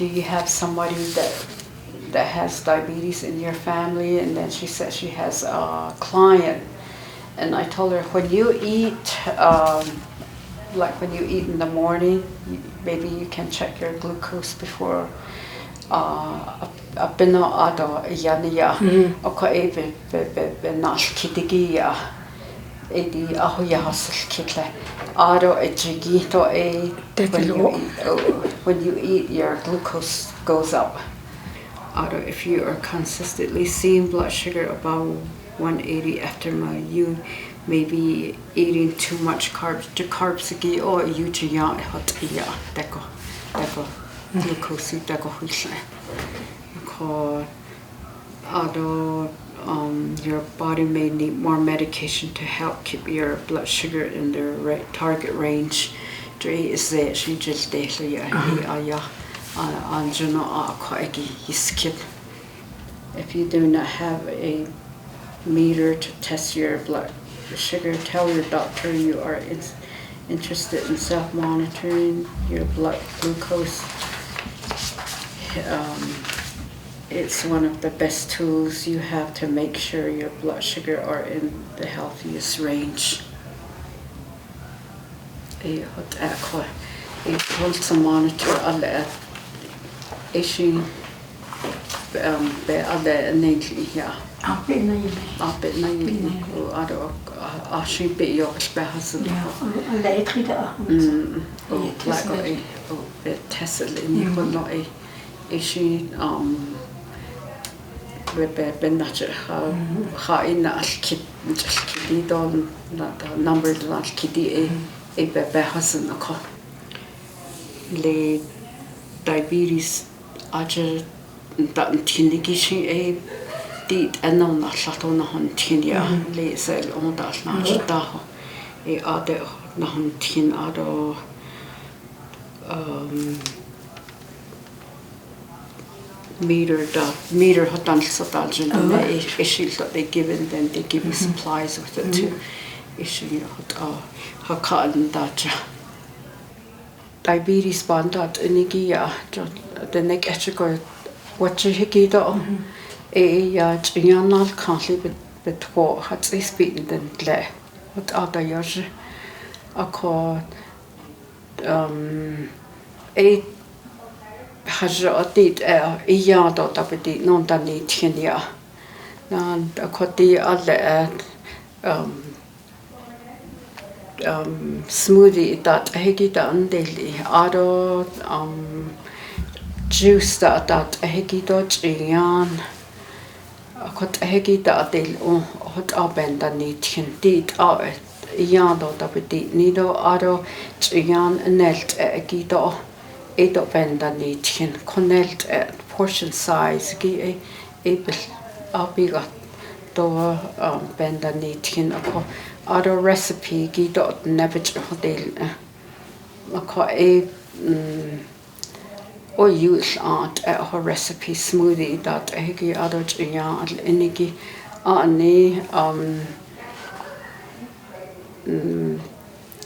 do you have somebody that has diabetes in your family? And then she said she has a client. And I told her, when you eat, like when you eat in the morning, maybe you can check your glucose before apino ado yania oko eve be nash kitigia edi aho ya hasl kitle ado ejigito when you eat your glucose goes up. Ado if you are consistently seeing blood sugar above 180 after you may be eating too much carbs to carbs gi o you to ya hot ya deko glucose deko huisle ko ado your body may need more medication to help keep your blood sugar in the target range. Dre is there she just daily ya anjuna akwagi skip. If you do not have a meter to test your blood sugar, tell your doctor you are interested in self-monitoring your blood glucose. It's one of the best tools you have to make sure your blood sugar are in the healthiest range. A to monitor alle issue be alle negli ja. Abit na yun ko ado ashi be yo spahasan alle trida like o be tested in ko no issue be nature ha in alkit don number la kiti e be hasan ko le diabetes aje da tinigi shi dit enon na llato na hon tin ya le sel on da na da e ade na hon tin ado meter hotan satajin issue that they give and then they give you supplies with it too issue hakan dacha diabetes bandat inigia the neck echigo what you hikito ya chinyanal kanli betwo hat is bitten den le what other yosh ako a hajatit ya do tapeti non tani tinia nan akoti alle smoothie that hegita andeli ado juice that hegito chinyan akot hegita del hot abenda ni tintit ya do tapeti nido ado chinyan nelt hegito edo benda ni tin connect portion size gi abiga do benda ni tin ako other recipe gi do nebich hotel ako or use art her recipe smoothie that hegi other ya inigi ani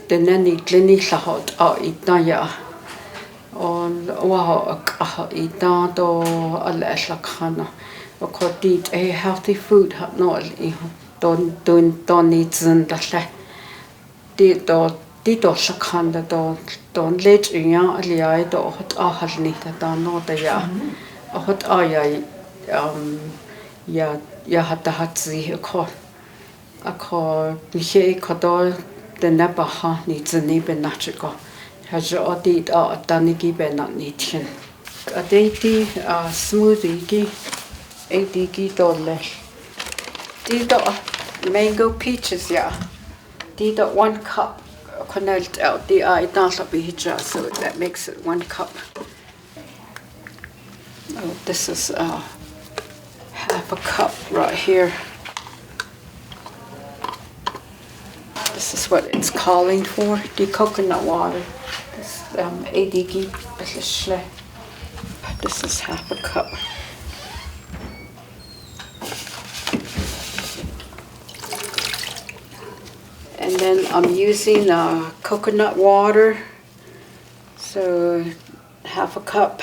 the nani clinic hot itaya on wow ita do alla khana okoti a healthy food no don't need zin da le di do shakhanda don let ya ali do hot halni da no da ya hot ya hatta hatzi ko ako ni ko do the nabaha ni zini benachiko has audit taniki benanitin aditi smoothie gi adiki dolle dito mango peaches ya dito 1 cup connect out the itala bihija so that makes it 1 cup. This is half a cup right here. This is what it's calling for, the coconut water. This ADG, this is half a cup. And then I'm using coconut water, so half a cup.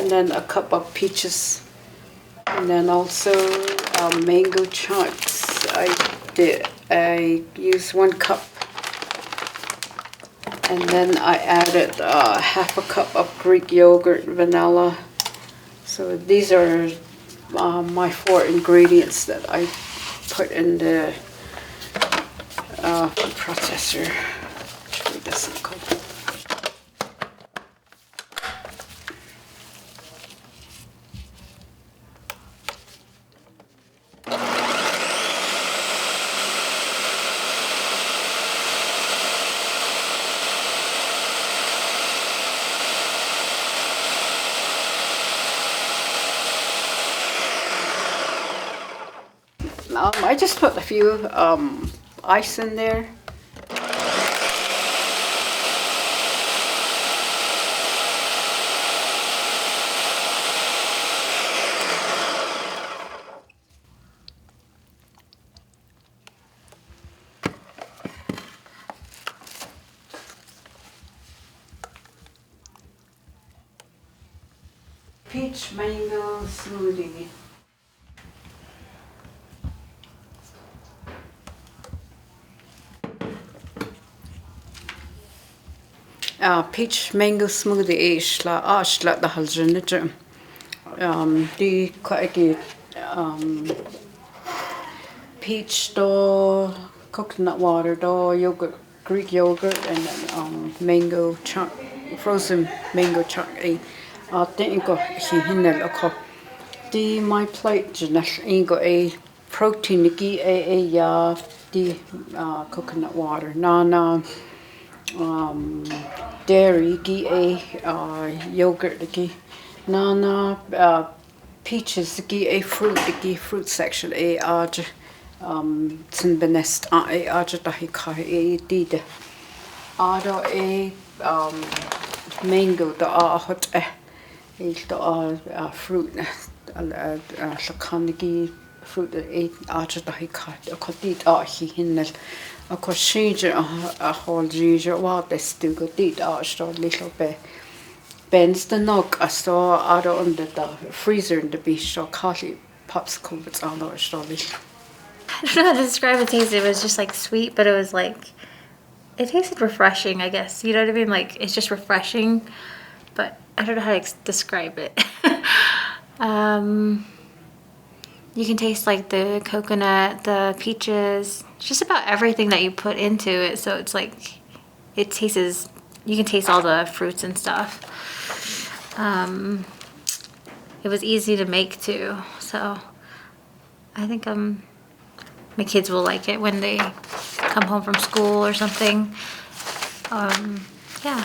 and then a cup of peaches, and then also mango chunks. I used 1 cup, and then I added half a cup of Greek yogurt, vanilla. So these are my 4 ingredients that I put in the food processor. Actually, it doesn't go. I just put a few ice in there. Peach mango smoothie. Peach mango smoothie ashla the haljanit. The quite peach do coconut water do yogurt, Greek yogurt, and then mango chunk, frozen mango chunk. I think go he hinel ako. The my plate janel ingo a protein gi a ya the coconut water na dairy gi a yogurt gi na peaches gi a fruit section a tin benest a dahi kai a dide ado a mango da hot the fruit lakanigi fruit a dahi kai a kodit he hinel a koshinja a whole ginger what they still got it a little bit bends the knock I saw out under the freezer in the beach so coffee popsicle it's all over story. I don't know how to describe the taste. It was just like sweet, but it was like it tasted refreshing, I guess. You know what I mean? Like it's just refreshing, but I don't know how to describe it. You can taste like the coconut, the peaches, just about everything that you put into it. So it's like it tastes. You can taste all the fruits and stuff. It was easy to make too, so I think my kids will like it when they come home from school or something. Yeah.